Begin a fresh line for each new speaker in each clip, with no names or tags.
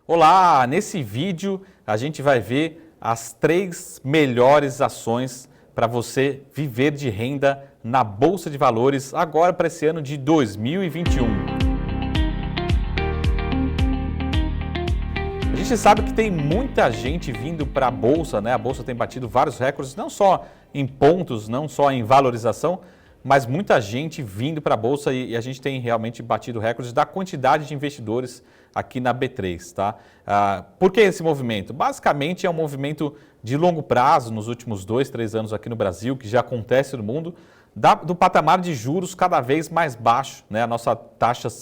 Olá, nesse vídeo a gente vai ver as 3 melhores ações para você viver de renda na Bolsa de Valores agora para esse ano de 2021. A gente sabe que tem muita gente vindo para a Bolsa, né? A Bolsa tem batido vários recordes, não só em pontos, não só em valorização, mas muita gente vindo para a Bolsa e a gente tem realmente batido recordes da quantidade de investidores aqui na B3, tá? Por que esse movimento? Basicamente é um movimento de longo prazo, nos últimos 2, 3 anos aqui no Brasil, que já acontece no mundo, do patamar de juros cada vez mais baixo, né? A nossa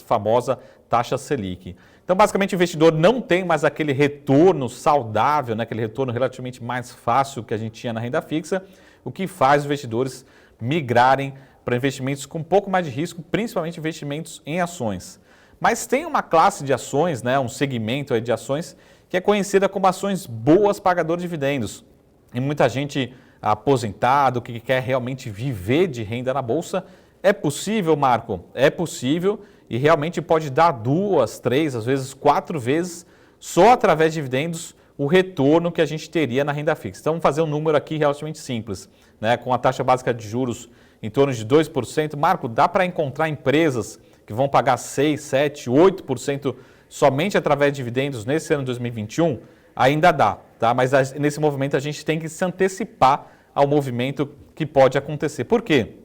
famosa taxa Selic. Então, basicamente, o investidor não tem mais aquele retorno saudável, né? Aquele retorno relativamente mais fácil que a gente tinha na renda fixa, o que faz os investidores migrarem para investimentos com um pouco mais de risco, principalmente investimentos em ações. Mas tem uma classe de ações, né, um segmento aí de ações, que é conhecida como ações boas pagadoras de dividendos. E muita gente aposentado, que quer realmente viver de renda na Bolsa. É possível, Marco? É possível e realmente pode dar 2, 3, às vezes 4 vezes, só através de dividendos, o retorno que a gente teria na renda fixa. Então, vamos fazer um número aqui relativamente simples, né? Com a taxa básica de juros em torno de 2%. Marco, dá para encontrar empresas que vão pagar 6%, 7%, 8% somente através de dividendos nesse ano de 2021? Ainda dá, tá? Mas nesse movimento a gente tem que se antecipar ao movimento que pode acontecer. Por quê?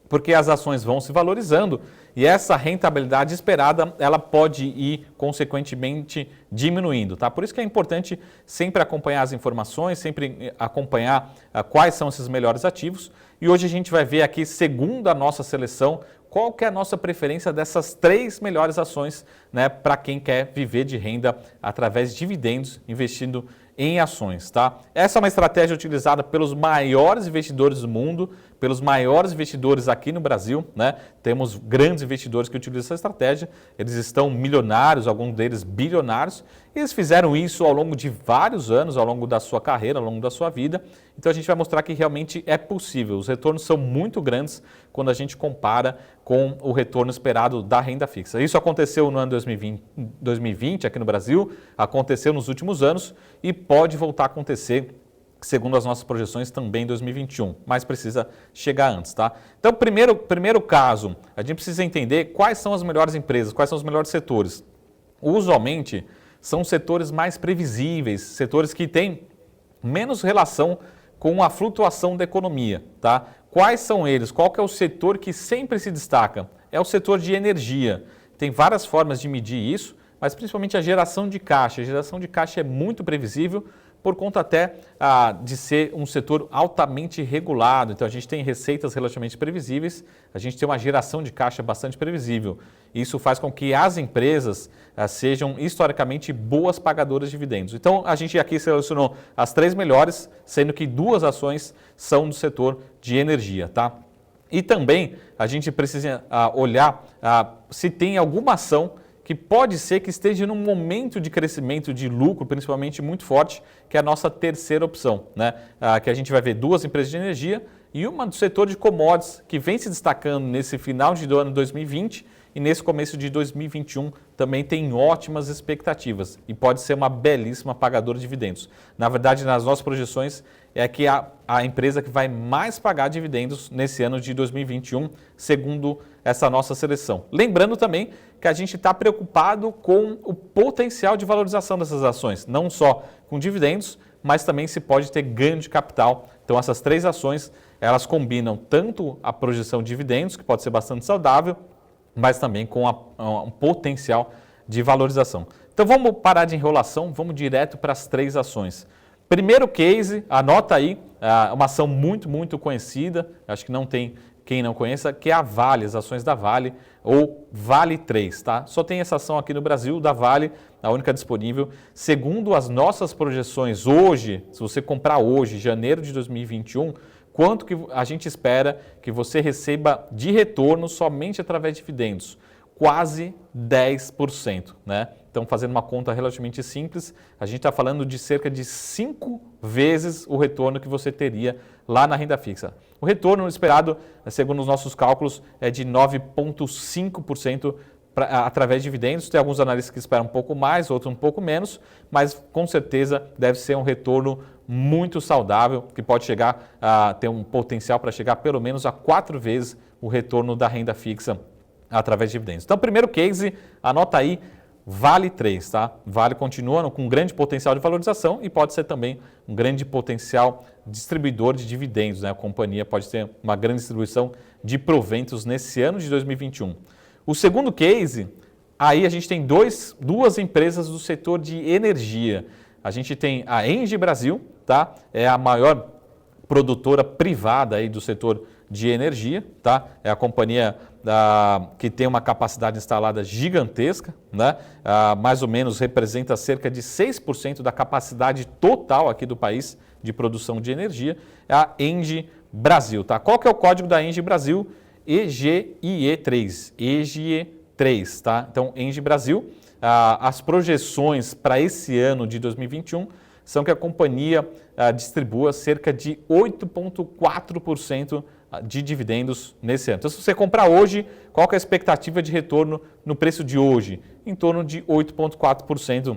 Porque as ações vão se valorizando e essa rentabilidade esperada, ela pode ir, consequentemente, diminuindo, tá? Por isso que é importante sempre acompanhar as informações, sempre acompanhar quais são esses melhores ativos. E hoje a gente vai ver aqui, segundo a nossa seleção, qual que é a nossa preferência dessas 3 melhores ações, né, para quem quer viver de renda através de dividendos, investindo em ações, tá? Essa é uma estratégia utilizada pelos maiores investidores do mundo, pelos maiores investidores aqui no Brasil, né? Temos grandes investidores que utilizam essa estratégia, eles estão milionários, alguns deles bilionários, e eles fizeram isso ao longo de vários anos, ao longo da sua carreira, ao longo da sua vida. Então a gente vai mostrar que realmente é possível. Os retornos são muito grandes quando a gente compara com o retorno esperado da renda fixa. Isso aconteceu no ano 2020 aqui no Brasil, aconteceu nos últimos anos e pode voltar a acontecer, segundo as nossas projeções, também em 2021, mas precisa chegar antes, tá? Então, primeiro caso, a gente precisa entender quais são as melhores empresas, quais são os melhores setores. Usualmente, são setores mais previsíveis, setores que têm menos relação com a flutuação da economia, tá? Quais são eles? Qual que é o setor que sempre se destaca? É o setor de energia. Tem várias formas de medir isso, mas principalmente a geração de caixa. A geração de caixa é muito previsível por conta até de ser um setor altamente regulado. Então a gente tem receitas relativamente previsíveis, a gente tem uma geração de caixa bastante previsível. Isso faz com que as empresas sejam historicamente boas pagadoras de dividendos. Então a gente aqui selecionou as 3 melhores, sendo que 2 ações são do setor de energia, tá? E também a gente precisa olhar se tem alguma ação que pode ser que esteja num momento de crescimento de lucro, principalmente muito forte, que é a nossa terceira opção, né? Que a gente vai ver 2 empresas de energia e uma do setor de commodities, que vem se destacando nesse final do ano 2020 e nesse começo de 2021 também tem ótimas expectativas e pode ser uma belíssima pagadora de dividendos. Na verdade, nas nossas projeções, é que a empresa que vai mais pagar dividendos nesse ano de 2021, segundo essa nossa seleção. Lembrando também que a gente está preocupado com o potencial de valorização dessas ações, não só com dividendos, mas também se pode ter ganho de capital. Então essas 3 ações, elas combinam tanto a projeção de dividendos, que pode ser bastante saudável, mas também com um potencial de valorização. Então vamos parar de enrolação, vamos direto para as 3 ações. Primeiro case, anota aí, uma ação muito conhecida, acho que não tem quem não conheça, que é a Vale, as ações da Vale ou Vale 3, tá? Só tem essa ação aqui no Brasil, da Vale, a única disponível. Segundo as nossas projeções hoje, se você comprar hoje, janeiro de 2021, quanto que a gente espera que você receba de retorno somente através de dividendos? Quase 10%, né? Então, fazendo uma conta relativamente simples, a gente está falando de cerca de 5 vezes o retorno que você teria lá na renda fixa. O retorno esperado, segundo os nossos cálculos, é de 9,5% através de dividendos. Tem alguns analistas que esperam um pouco mais, outros um pouco menos, mas com certeza deve ser um retorno muito saudável, que pode chegar a ter um potencial para chegar pelo menos a 4 vezes o retorno da renda fixa através de dividendos. Então, primeiro case, anota aí, Vale 3, tá? Vale continua com um grande potencial de valorização e pode ser também um grande potencial distribuidor de dividendos, né? A companhia pode ter uma grande distribuição de proventos nesse ano de 2021. O segundo case, aí a gente tem duas empresas do setor de energia. A gente tem a Engie Brasil, tá? É a maior produtora privada aí do setor de energia, tá? É a companhia que tem uma capacidade instalada gigantesca, né? Mais ou menos representa cerca de 6% da capacidade total aqui do país de produção de energia, é a Engie Brasil, tá? Qual que é o código da Engie Brasil? EGIE3, EGIE3, tá? Então, Engie Brasil, as projeções para esse ano de 2021 são que a companhia distribua cerca de 8,4% de dividendos nesse ano. Então, se você comprar hoje, qual que é a expectativa de retorno no preço de hoje? Em torno de 8,4%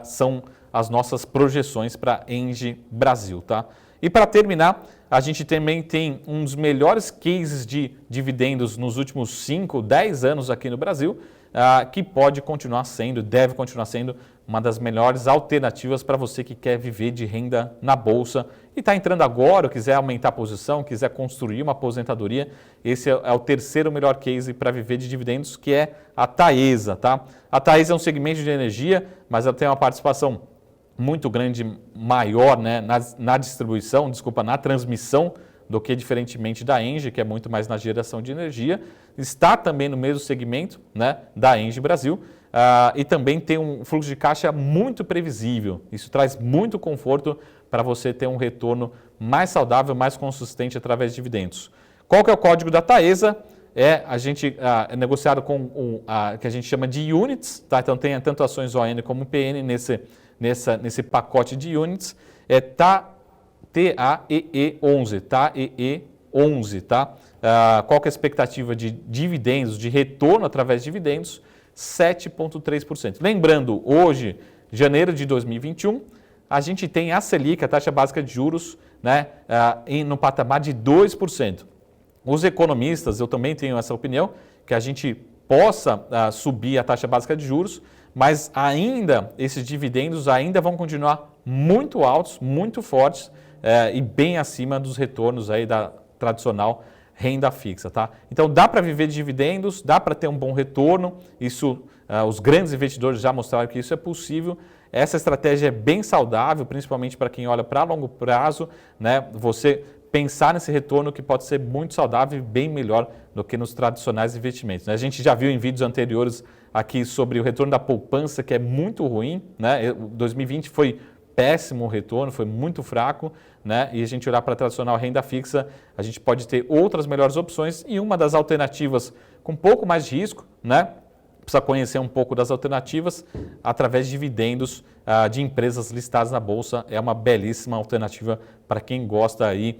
são as nossas projeções para Engie Brasil, tá? E para terminar, a gente também tem um dos melhores cases de dividendos nos últimos 5, 10 anos aqui no Brasil, que pode continuar sendo, deve continuar sendo uma das melhores alternativas para você que quer viver de renda na Bolsa e está entrando agora, quiser aumentar a posição, quiser construir uma aposentadoria, esse é o terceiro melhor case para viver de dividendos, que é a Taesa, tá? A Taesa é um segmento de energia, mas ela tem uma participação muito grande, maior, né, na distribuição, na transmissão, do que diferentemente da Engie, que é muito mais na geração de energia. Está também no mesmo segmento, né, da Engie Brasil e também tem um fluxo de caixa muito previsível. Isso traz muito conforto para você ter um retorno mais saudável, mais consistente através de dividendos. Qual que é o código da Taesa? É negociado com que a gente chama de units, tá? Então tem tanto ações ON como PN nesse pacote de units. TAEE11, TAEE11, tá? Qual que é a expectativa de dividendos, de retorno através de dividendos? 7,3%. Lembrando, hoje, janeiro de 2021, a gente tem a Selic, a taxa básica de juros, né, no patamar de 2%. Os economistas, eu também tenho essa opinião, que a gente possa subir a taxa básica de juros, mas ainda esses dividendos ainda vão continuar muito altos, muito fortes, e bem acima dos retornos aí da tradicional renda fixa, tá? Então dá para viver de dividendos, dá para ter um bom retorno, isso os grandes investidores já mostraram que isso é possível. Essa estratégia é bem saudável, principalmente para quem olha para longo prazo, né? Você pensar nesse retorno que pode ser muito saudável e bem melhor do que nos tradicionais investimentos, né? A gente já viu em vídeos anteriores aqui sobre o retorno da poupança, que é muito ruim, né? 2020 foi péssimo o retorno, foi muito fraco, né? E a gente olhar para a tradicional renda fixa, a gente pode ter outras melhores opções e uma das alternativas com um pouco mais de risco, né? Precisa conhecer um pouco das alternativas através de dividendos de empresas listadas na Bolsa. É uma belíssima alternativa para quem gosta aí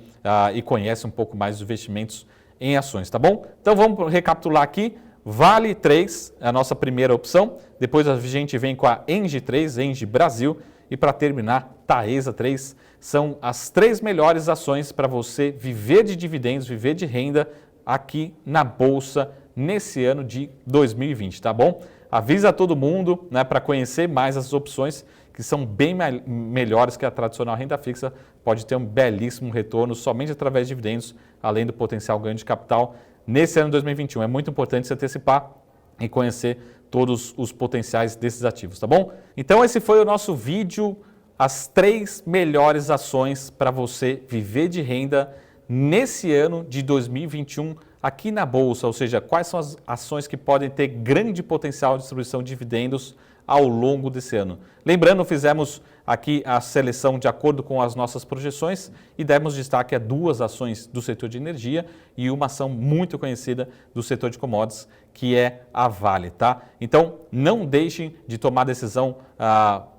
e conhece um pouco mais dos investimentos em ações, tá bom? Então vamos recapitular aqui. Vale 3 é a nossa primeira opção, depois a gente vem com a Engie 3, Engie Brasil, e para terminar, Taesa 3, são as 3 melhores ações para você viver de dividendos, viver de renda aqui na Bolsa nesse ano de 2020, tá bom? Avisa todo mundo, né, para conhecer mais as opções que são bem melhores que a tradicional renda fixa, pode ter um belíssimo retorno somente através de dividendos, além do potencial ganho de capital nesse ano de 2021. É muito importante se antecipar e conhecer todos os potenciais desses ativos, tá bom? Então esse foi o nosso vídeo, as 3 melhores ações para você viver de renda nesse ano de 2021 aqui na Bolsa, ou seja, quais são as ações que podem ter grande potencial de distribuição de dividendos ao longo desse ano. Lembrando, fizemos aqui a seleção de acordo com as nossas projeções e demos destaque a 2 ações do setor de energia e uma ação muito conhecida do setor de commodities, que é a Vale, tá? Então, não deixem de tomar decisão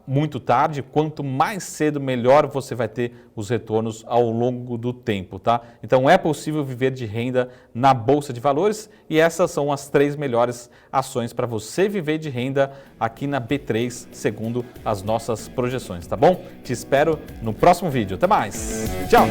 muito tarde, quanto mais cedo, melhor você vai ter os retornos ao longo do tempo, tá? Então é possível viver de renda na Bolsa de Valores e essas são as 3 melhores ações para você viver de renda aqui na B3, segundo as nossas projeções, tá bom? Te espero no próximo vídeo. Até mais! Tchau!